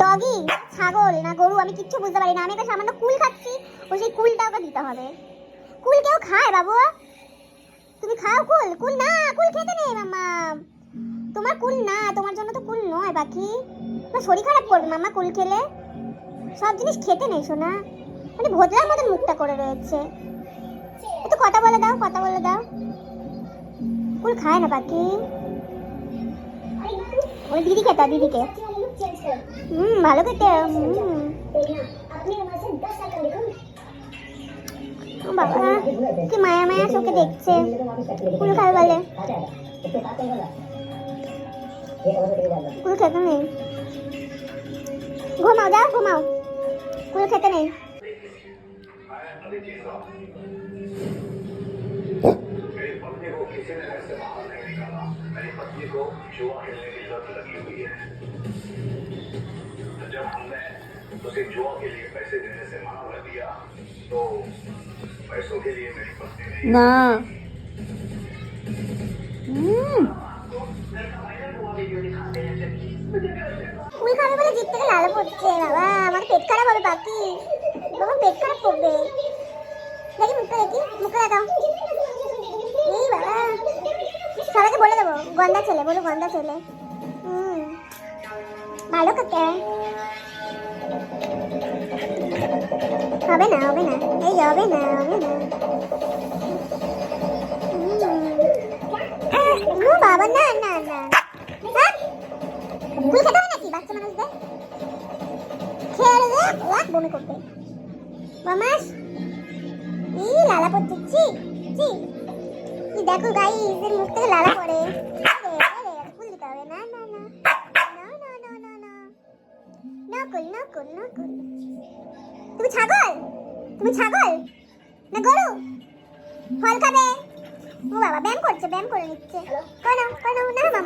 Doggy, ছাগল না গরু আমি কিচ্ছু বুঝতে পারি না। আমি তো সামান্য কুল খাচ্ছি, ও সেই কুলটা ওকে দিতে হবে। কুল কেউ খায় বাবু? তুমি খাও কুল? কুল না, কুল খেতে নেই মাম্মা। তোমার কুল না, তোমার জন্য তো কুল নয় বাকি। তোমার শরীর খারাপ করবে মাম্মা কুল খেলে। সব জিনিস খেতে নেই সোনা, মানে ভোজলার মতো মুখটা করে রয়েছে। একটু কথা বলে দাও, কথা বলে দাও। কুল খায় না বাকি। ওই দিদি খেতা, দিদিকে। ভালো খেতে। বাবা কি মায়া মায়া চোখে দেখছে, কুল খাবে বলে। কুল খেতে নেই, ঘুমাও, যাও ঘুমাও, কুল খেতে নেই। मेरी पत्नी को किसी ने घर से बाहर नहीं निकाला। मेरी पत्नी को जुआ खेलने की लत लगी हुई है। जब हमने उसे जुआ के लिए पैसे देने से मना कर दिया तो पैसों के लिए मेरी पत्नी ने না কুল খাবে বলে জিভ থেকে লাল পড়ছে। বাবা আমার পেট খারাপ হবে বাকি, বাবা পেট খারাপ করবে। দেখি মুখটা, দেখি মুখটা দেখাও। এই বাবা সবাইকে বলে দেবো গন্ডা ছেলে, বলো গন্ডা ছেলে। ভালো খেতে হবে না, হবে না, এই হবে না, হবে না। বাবা না না না, কুল খেতে হয় নাকি বাচ্চা মানুষদের? খেয়ে বমি করবে মামাস। এই লালা পড়ছে, ছি ছি। কি দেখো গাইস, এর মুখ থেকে লালা পড়ে। কুল দিতে হবে না, না না না না না না না না, কুল না, কুল না, কুল। তুমি ছাগল? তুমি ছাগল না গরু? ফল খাবে? ও বাবা ব্যায়াম করছে, ব্যায়াম করে নিচ্ছে। করো করো না মামা।